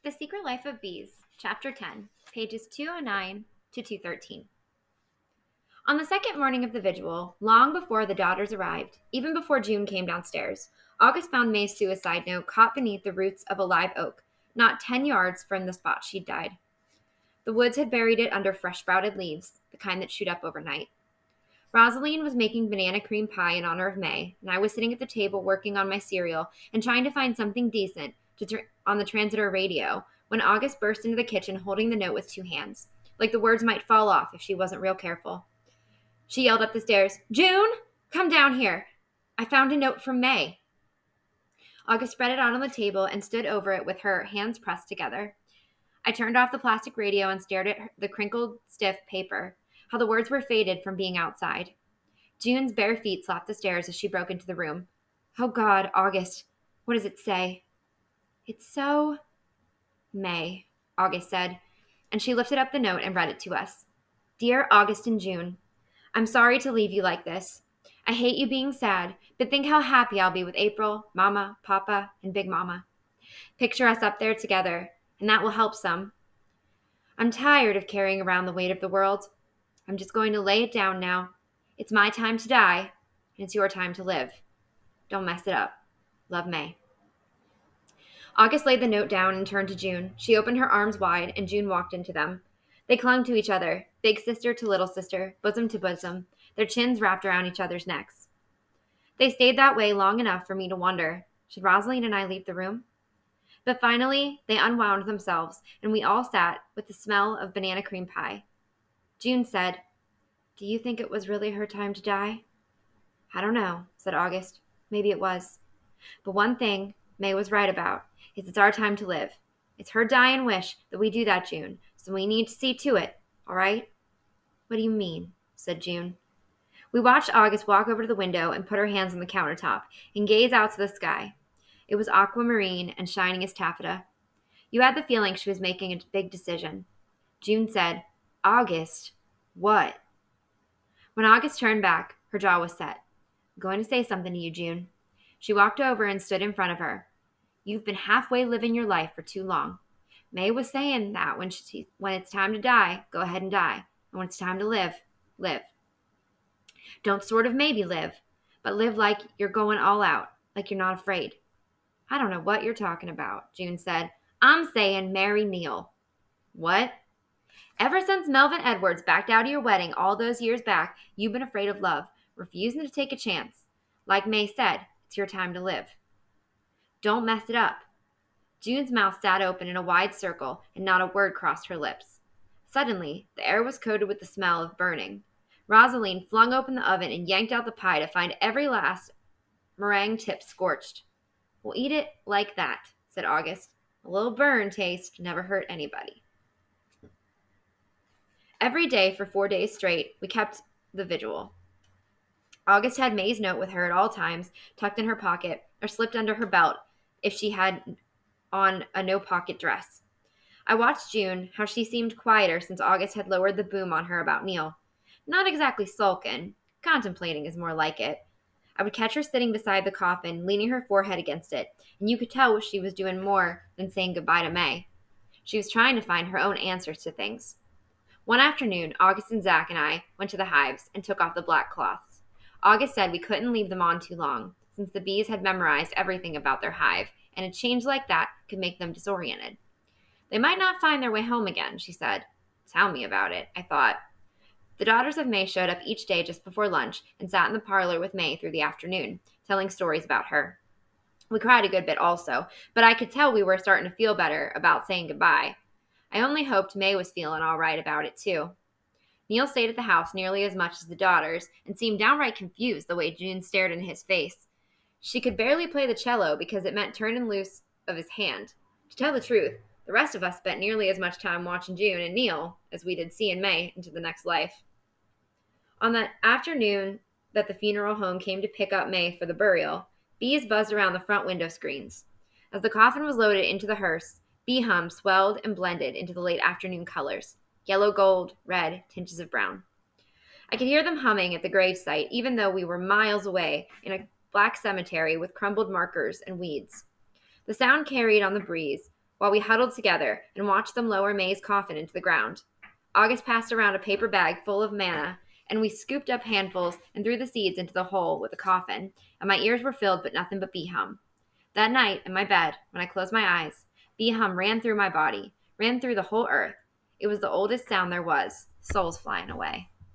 The Secret Life of Bees, Chapter 10, pages 209 to 213. On the second morning of the vigil, long before the daughters arrived, even before June came downstairs, August found May's suicide note caught beneath the roots of a live oak, not 10 yards from the spot she'd died. The woods had buried it under fresh sprouted leaves, the kind that shoot up overnight. Rosaline was making banana cream pie in honor of May, and I was sitting at the table working on my cereal and trying to find something decent on the transitor radio when August burst into the kitchen holding the note with two hands, like the words might fall off if she wasn't real careful. She yelled up the stairs, "June, come down here. I found a note from May." August spread it out on the table and stood over it with her hands pressed together. I turned off the plastic radio and stared at the crinkled, stiff paper, how the words were faded from being outside. June's bare feet slapped the stairs as she broke into the room. "Oh God, August, what does it say?" "It's so..." "May," August said, and she lifted up the note and read it to us. "Dear August and June, I'm sorry to leave you like this. I hate you being sad, but think how happy I'll be with April, Mama, Papa, and Big Mama. Picture us up there together, and that will help some. I'm tired of carrying around the weight of the world. I'm just going to lay it down now. It's my time to die, and it's your time to live. Don't mess it up. Love, May." August laid the note down and turned to June. She opened her arms wide, and June walked into them. They clung to each other, big sister to little sister, bosom to bosom, their chins wrapped around each other's necks. They stayed that way long enough for me to wonder, should Rosaline and I leave the room? But finally, they unwound themselves, and we all sat with the smell of banana cream pie. June said, "Do you think it was really her time to die?" "I don't know," said August. "Maybe it was. But one thing May was right about is it's our time to live. It's her dying wish that we do that, June, so we need to see to it, all right?" "What do you mean?" said June. We watched August walk over to the window and put her hands on the countertop and gaze out to the sky. It was aquamarine and shining as taffeta. You had the feeling she was making a big decision. June said, "August, what?" When August turned back, her jaw was set. "I'm going to say something to you, June." She walked over and stood in front of her. "You've been halfway living your life for too long. May was saying that when it's time to die, go ahead and die. And when it's time to live, live. Don't sort of maybe live, but live like you're going all out, like you're not afraid." "I don't know what you're talking about," June said. "I'm saying marry Neil." "What?" "Ever since Melvin Edwards backed out of your wedding all those years back, you've been afraid of love, refusing to take a chance. Like May said, it's your time to live. Don't mess it up." June's mouth sat open in a wide circle, and not a word crossed her lips. Suddenly, the air was coated with the smell of burning. Rosaline flung open the oven and yanked out the pie to find every last meringue tip scorched. "We'll eat it like that," said August. "A little burn taste never hurt anybody." Every day for 4 days straight, we kept the vigil. August had May's note with her at all times, tucked in her pocket or slipped under her belt if she had on a no-pocket dress. I watched June, how she seemed quieter since August had lowered the boom on her about Neil. Not exactly sulking. Contemplating is more like it. I would catch her sitting beside the coffin, leaning her forehead against it, and you could tell she was doing more than saying goodbye to May. She was trying to find her own answers to things. One afternoon, August and Zach and I went to the hives and took off the black cloths. August said we couldn't leave them on too long, since the bees had memorized everything about their hive, and a change like that could make them disoriented. "They might not find their way home again," she said. Tell me about it, I thought. The daughters of May showed up each day just before lunch and sat in the parlor with May through the afternoon, telling stories about her. We cried a good bit also, but I could tell we were starting to feel better about saying goodbye. I only hoped May was feeling all right about it too. Neil stayed at the house nearly as much as the daughters and seemed downright confused the way June stared into his face. She could barely play the cello because it meant turning loose of his hand. To tell the truth, the rest of us spent nearly as much time watching June and Neil as we did seeing May into the next life. On the afternoon that the funeral home came to pick up May for the burial, bees buzzed around the front window screens. As the coffin was loaded into the hearse, bee hum swelled and blended into the late afternoon colors: yellow, gold, red, tinges of brown. I could hear them humming at the gravesite, even though we were miles away in a black cemetery with crumbled markers and weeds. The sound carried on the breeze, while we huddled together and watched them lower May's coffin into the ground. August passed around a paper bag full of manna, and we scooped up handfuls and threw the seeds into the hole with the coffin, and my ears were filled with nothing but bee hum. That night, in my bed, when I closed my eyes, bee hum ran through my body, ran through the whole earth. It was the oldest sound there was, souls flying away.